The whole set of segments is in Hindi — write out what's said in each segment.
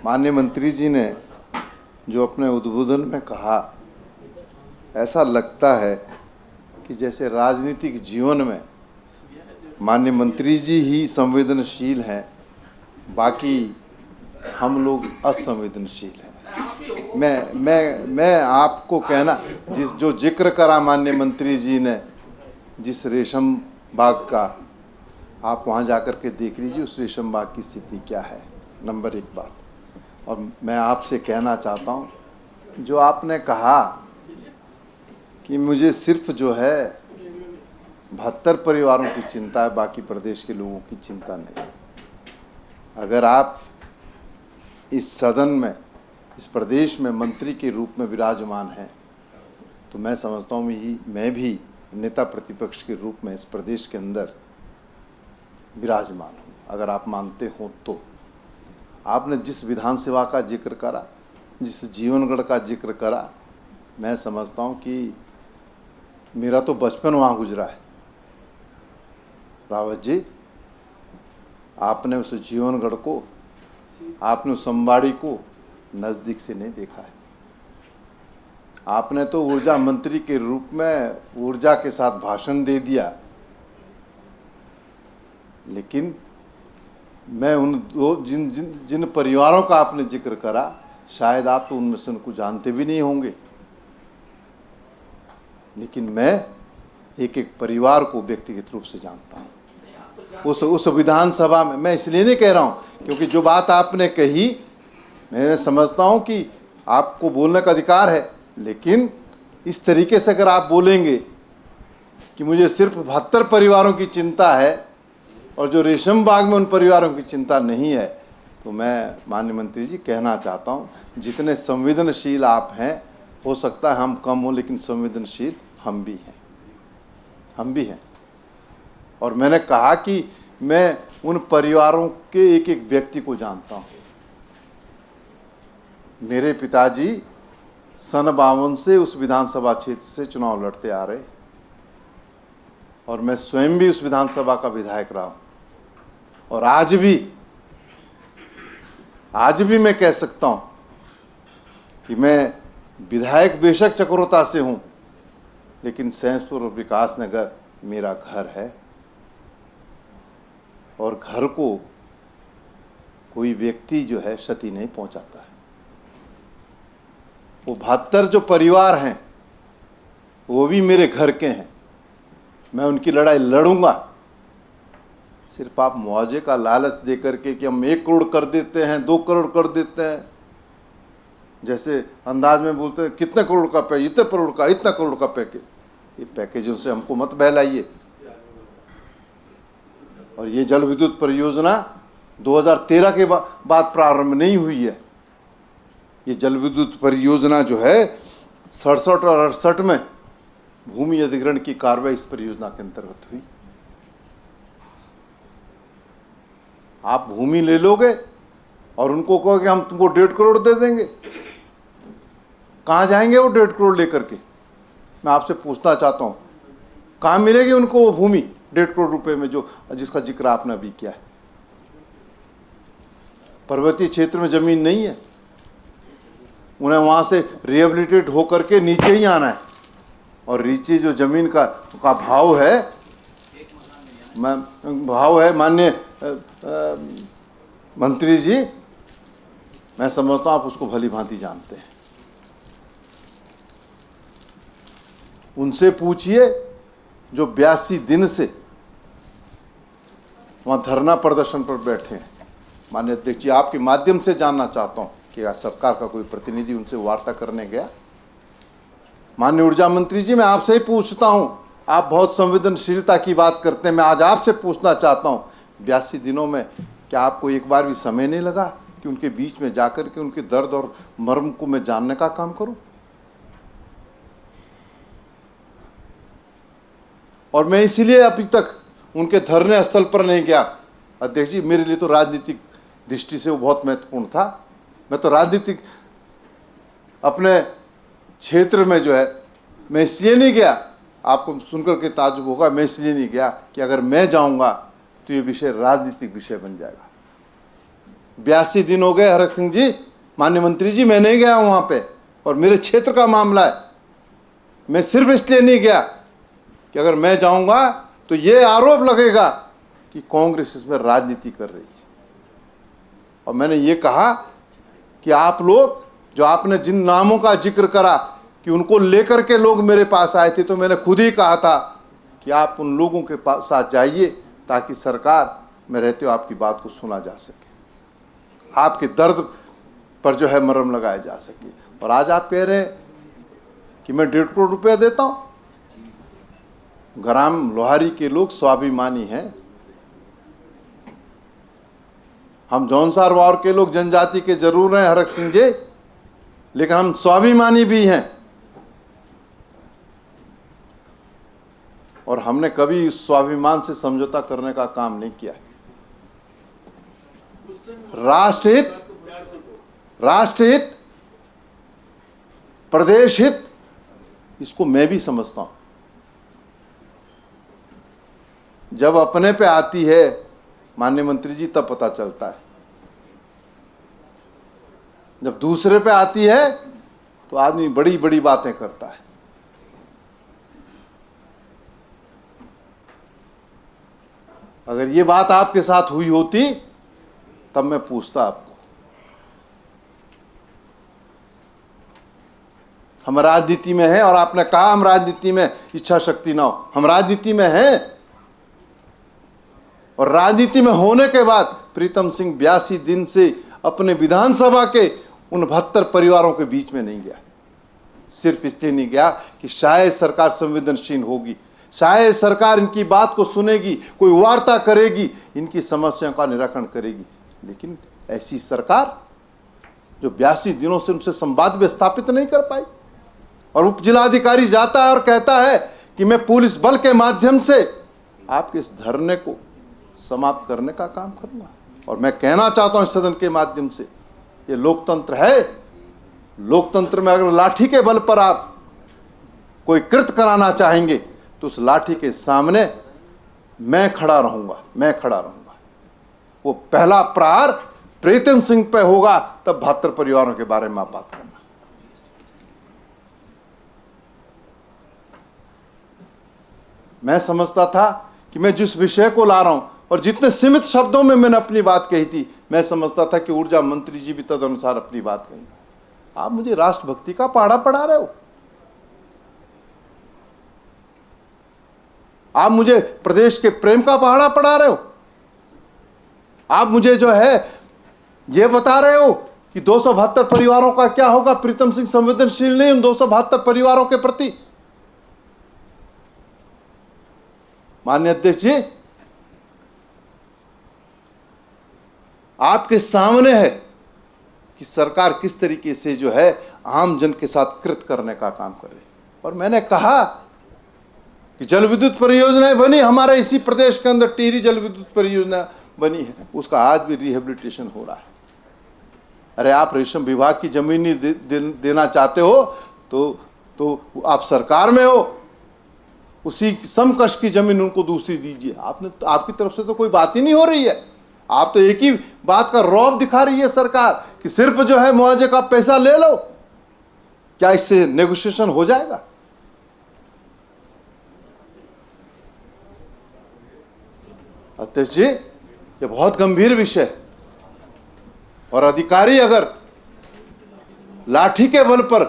माननीय मंत्री जी ने जो अपने उद्बोधन में कहा, ऐसा लगता है कि जैसे राजनीतिक जीवन में माननीय मंत्री जी ही संवेदनशील हैं, बाकी हम लोग असंवेदनशील हैं। मैं आपको कहना, जो जिक्र करा माननीय मंत्री जी ने जिस रेशम बाग का, आप वहाँ जाकर के देख लीजिए उस रेशम बाग की स्थिति क्या है, नंबर एक बात। और मैं आपसे कहना चाहता हूँ, जो आपने कहा कि मुझे सिर्फ जो है 72 परिवारों की चिंता है, बाकी प्रदेश के लोगों की चिंता नहीं। अगर आप इस सदन में, इस प्रदेश में मंत्री के रूप में विराजमान हैं, तो मैं समझता हूँ मैं भी नेता प्रतिपक्ष के रूप में इस प्रदेश के अंदर विराजमान हूँ। अगर आप मानते हो तो आपने जिस विधानसभा का जिक्र करा, जिस जीवनगढ़ का जिक्र करा, मैं समझता हूँ कि मेरा तो बचपन वहाँ गुजरा है। रावत जी, आपने उस जीवनगढ़ को, आपने उस अंबाड़ी को नज़दीक से नहीं देखा है। आपने तो ऊर्जा मंत्री के रूप में ऊर्जा के साथ भाषण दे दिया, लेकिन मैं उन दो जिन परिवारों का आपने जिक्र करा, शायद आप तो उनमें से उनको जानते भी नहीं होंगे, लेकिन मैं एक एक परिवार को व्यक्तिगत रूप से जानता हूँ। उस विधानसभा में मैं इसलिए नहीं कह रहा हूँ क्योंकि जो बात आपने कही, मैं समझता हूँ कि आपको बोलने का अधिकार है, लेकिन इस तरीके से अगर आप बोलेंगे कि मुझे सिर्फ 72 परिवारों की चिंता है और जो रेशम बाग में उन परिवारों की चिंता नहीं है, तो मैं माननीय मंत्री जी कहना चाहता हूँ, जितने संवेदनशील आप हैं, हो सकता है हम कम हो, लेकिन संवेदनशील हम भी हैं। और मैंने कहा कि मैं उन परिवारों के एक एक व्यक्ति को जानता हूँ। मेरे पिताजी सन 52 से उस विधानसभा क्षेत्र से चुनाव लड़ते आ रहे, और मैं स्वयं भी उस विधानसभा का विधायक रहा हूँ। और आज भी मैं कह सकता हूँ कि मैं विधायक बेशक चक्रोता से हूँ, लेकिन सैंसपुर और विकास नगर मेरा घर है, और घर को कोई व्यक्ति जो है क्षति नहीं पहुँचाता है। वो 72 जो परिवार हैं, वो भी मेरे घर के हैं। मैं उनकी लड़ाई लड़ूंगा। सिर्फ आप मुआवजे का लालच दे करके कि हम 1 करोड़ कर देते हैं, 2 करोड़ कर देते हैं, जैसे अंदाज में बोलते हैं कितने करोड़ का पैकेज, इतने करोड़ का, इतना करोड़ का पैकेज, ये पैकेजों से हमको मत बहलाइए। और ये जल विद्युत परियोजना 2013 के बाद प्रारंभ नहीं हुई है। ये जल विद्युत परियोजना जो है 67 और 68 में भूमि अधिग्रहण की कार्रवाई इस परियोजना के अंतर्गत हुई। आप भूमि ले लोगे और उनको कहोगे हम तुमको 1.5 करोड़ दे देंगे, कहाँ जाएंगे वो 1.5 करोड़ लेकर के? मैं आपसे पूछना चाहता हूँ, कहाँ मिलेगी उनको वो भूमि 1.5 करोड़ रुपए में, जो जिसका जिक्र आपने अभी किया है? पर्वतीय क्षेत्र में जमीन नहीं है, उन्हें वहाँ से रिहेबिलिटेट होकर के नीचे ही आना है, और नीचे जो जमीन का भाव है माननीय मंत्री जी, मैं समझता हूँ आप उसको भली भांति जानते हैं। उनसे पूछिए जो 82 दिन से वहाँ धरना प्रदर्शन पर बैठे हैं। माननीय अध्यक्ष जी, आपके माध्यम से जानना चाहता हूँ कि सरकार का कोई प्रतिनिधि उनसे वार्ता करने गया? माननीय ऊर्जा मंत्री जी, मैं आपसे ही पूछता हूँ, आप बहुत संवेदनशीलता की बात करते हैं, मैं आज आपसे पूछना चाहता हूँ, 82 दिनों में क्या आपको एक बार भी समय नहीं लगा कि उनके बीच में जाकर के उनके दर्द और मर्म को मैं जानने का काम करूं? और मैं इसीलिए अभी तक उनके धरने स्थल पर नहीं गया। अध्यक्ष जी, मेरे लिए तो राजनीतिक दृष्टि से वो बहुत महत्वपूर्ण था। मैं तो राजनीतिक अपने क्षेत्र में जो है, मैं इसलिए नहीं गया, आपको सुनकर के ताज्जुब होगा, मैं इसलिए नहीं गया कि अगर मैं जाऊंगा तो ये विषय राजनीतिक विषय बन जाएगा। 82 दिन हो गए हरक सिंह जी, माननीय मंत्री जी, मैं नहीं गया वहाँ पे, और मेरे क्षेत्र का मामला है। मैं सिर्फ इसलिए नहीं गया कि अगर मैं जाऊँगा तो ये आरोप लगेगा कि कांग्रेस इसमें राजनीति कर रही है। और मैंने ये कहा कि आप लोग, जो आपने जिन नामों का जिक्र करा कि उनको लेकर के लोग मेरे पास आए थे, तो मैंने खुद ही कहा था कि आप उन लोगों के साथ जाइए ताकि सरकार में रहते हो आपकी बात को सुना जा सके, आपके दर्द पर जो है मरहम लगाया जा सके। और आज आप कह रहे हैं कि मैं 1.5 करोड़ रुपया देता हूँ। ग्राम लोहारी के लोग स्वाभिमानी हैं, हम जौनसार वार के लोग जनजाति के जरूर हैं हरक सिंह जी, लेकिन हम स्वाभिमानी भी हैं। और हमने कभी उस स्वाभिमान से समझौता करने का काम नहीं किया। राष्ट्रहित, प्रदेश हित, इसको मैं भी समझता हूं। जब अपने पे आती है माननीय मंत्री जी, तब पता चलता है। जब दूसरे पे आती है तो आदमी बड़ी बड़ी बातें करता है। अगर ये बात आपके साथ हुई होती तब मैं पूछता आपको। हम राजनीति में हैं, और आपने कहा हम राजनीति में इच्छा शक्ति ना हो, हम राजनीति में हैं। और राजनीति में होने के बाद प्रीतम सिंह 82 दिन से अपने विधानसभा के उन 72 परिवारों के बीच में नहीं गया। सिर्फ इसलिए नहीं गया कि शायद सरकार संवेदनशील होगी, शायद सरकार इनकी बात को सुनेगी, कोई वार्ता करेगी, इनकी समस्याओं का निराकरण करेगी। लेकिन ऐसी सरकार जो 82 दिनों से उनसे संवाद भी स्थापित नहीं कर पाई। और उप जिलाधिकारी जाता है और कहता है कि मैं पुलिस बल के माध्यम से आपके इस धरने को समाप्त करने का काम करूंगा। और मैं कहना चाहता हूं इस सदन के माध्यम से, ये लोकतंत्र है। लोकतंत्र में अगर लाठी के बल पर आप कोई कृत्य कराना चाहेंगे तो उस लाठी के सामने मैं खड़ा रहूंगा। वो पहला प्रहार प्रीतम सिंह पे होगा, तब 72 परिवारों के बारे में आप बात करना। मैं समझता था कि मैं जिस विषय को ला रहा हूं, और जितने सीमित शब्दों में मैंने अपनी बात कही थी, मैं समझता था कि ऊर्जा मंत्री जी भी तदनुसार अपनी बात कहेंगे। आप मुझे राष्ट्रभक्ति का पहाड़ा पढ़ा रहे हो, आप मुझे प्रदेश के प्रेम का पहाड़ा पढ़ा रहे हो, आप मुझे जो है ये बता रहे हो कि 272 परिवारों का क्या होगा। प्रीतम सिंह संवेदनशील नहीं उन 272 परिवारों के प्रति। माननीय अध्यक्ष जी, आपके सामने है कि सरकार किस तरीके से जो है आम जन के साथ कृत्य करने का काम कर रही है। और मैंने कहा कि जल विद्युत परियोजनाएं बनी हमारे इसी प्रदेश के अंदर, टिहरी जल विद्युत परियोजना बनी है, उसका आज भी रिहेबिलिटेशन हो रहा है। अरे आप रेशम विभाग की जमीन नहीं देना चाहते हो तो आप सरकार में हो, उसी समकक्ष की जमीन उनको दूसरी दीजिए। आपकी तरफ से तो कोई बात ही नहीं हो रही है। आप तो एक ही बात का रौब दिखा रही है सरकार कि सिर्फ जो है मुआवजे का पैसा ले लो। क्या इससे नेगोशिएशन हो जाएगा? अध्यक्ष जी, ये बहुत गंभीर विषय है, और अधिकारी अगर लाठी के बल पर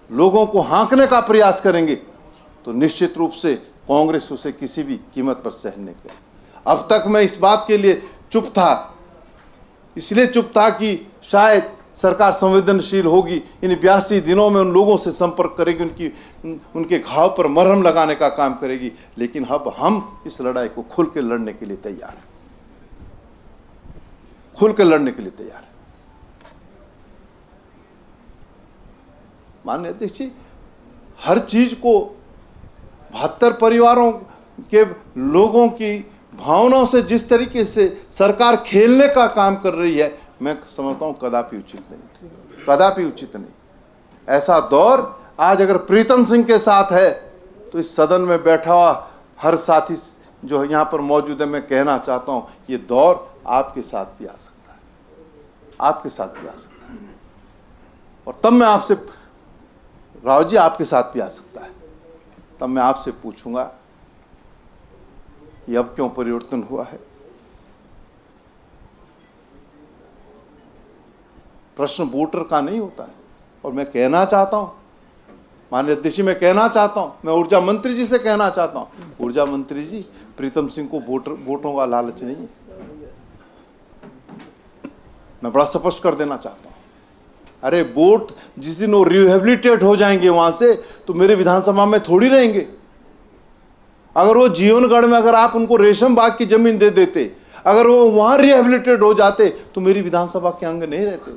लोगों को हाँकने का प्रयास करेंगे तो निश्चित रूप से कांग्रेस उसे किसी भी कीमत पर सहन नहीं करे। अब तक मैं इस बात के लिए चुप था, इसलिए चुप था कि शायद सरकार संवेदनशील होगी, इन 82 दिनों में उन लोगों से संपर्क करेगी, उनके घाव पर मरहम लगाने का काम करेगी। लेकिन अब हम इस लड़ाई को खुल के लड़ने के लिए तैयार हैं, खुल के लड़ने के लिए तैयार हैं। माननीय अध्यक्ष जी, हर चीज को 72 परिवारों के लोगों की भावनाओं से जिस तरीके से सरकार खेलने का काम कर रही है, मैं समझता हूं कदापि उचित नहीं, कदापि उचित नहीं। ऐसा दौर आज अगर प्रीतम सिंह के साथ है तो इस सदन में बैठा हुआ हर साथी जो यहां पर मौजूद है, मैं कहना चाहता हूं ये दौर आपके साथ भी आ सकता है। आपके साथ भी आ सकता है, और तब मैं आपसे, राव जी आपके साथ भी आ सकता है, तब मैं आपसे पूछूंगा कि अब क्यों परिवर्तन हुआ है। प्रश्न वोटर का नहीं होता है। और मैं कहना चाहता हूं, माननीय अध्यक्ष जी, मैं कहना चाहता हूं, मैं ऊर्जा मंत्री जी से कहना चाहता हूं, ऊर्जा मंत्री जी, प्रीतम सिंह को वोटों का लालच नहीं है। मैं बड़ा स्पष्ट कर देना चाहता हूं। अरे वोट जिस दिन वो रिहेबिलिटेट हो जाएंगे वहां से, तो मेरे विधानसभा में थोड़ी रहेंगे। अगर वो जीवनगढ़ में अगर आप उनको रेशम बाग की जमीन दे देते, अगर वो वहां रिहेबिलिटेट हो जाते, तो मेरी विधानसभा के अंग नहीं रहते,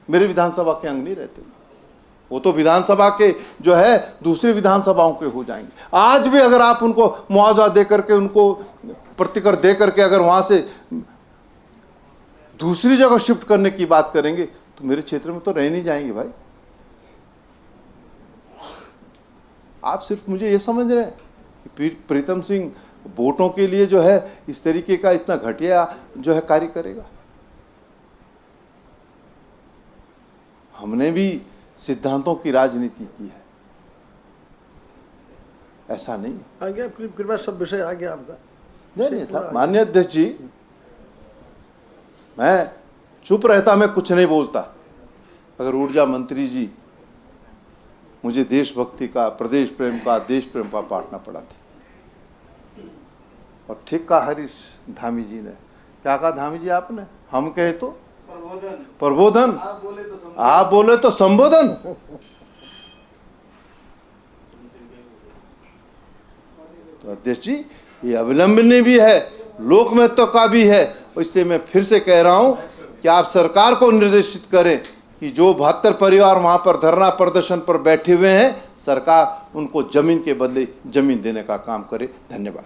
मेरे विधानसभा के अंग नहीं रहते। वो तो विधानसभा के जो है दूसरी विधानसभाओं के हो जाएंगे। आज भी अगर आप उनको मुआवजा दे करके, उनको प्रतिकर दे करके अगर वहां से दूसरी जगह शिफ्ट करने की बात करेंगे, तो मेरे क्षेत्र में तो रह नहीं जाएंगे भाई। आप सिर्फ मुझे ये समझ रहे हैं कि प्रीतम सिंह वोटों के लिए जो है इस तरीके का इतना घटिया जो है कार्य करेगा। हमने भी सिद्धांतों की राजनीति की है, ऐसा नहीं है। आ गया कृपया, सब विषय आ गया आपका। नहीं साहब, माननीय अध्यक्ष जी, मैं चुप रहता, मैं कुछ नहीं बोलता, अगर ऊर्जा मंत्री जी मुझे देशभक्ति का, प्रदेश प्रेम का, देश प्रेम का पाठ न पढ़ाते। और ठीक कहा हरीश धामी जी ने, क्या कहा धामी जी आपने, हम कहे तो प्रबोधन, आप बोले तो संबोधन। तो अध्यक्ष जी, ये अविलंबनीय भी है, लोक महत्व का भी है। इसलिए मैं फिर से कह रहा हूं कि आप सरकार को निर्देशित करें कि जो 72 परिवार वहां पर धरना प्रदर्शन पर बैठे हुए हैं, सरकार उनको जमीन के बदले जमीन देने का काम करे। धन्यवाद।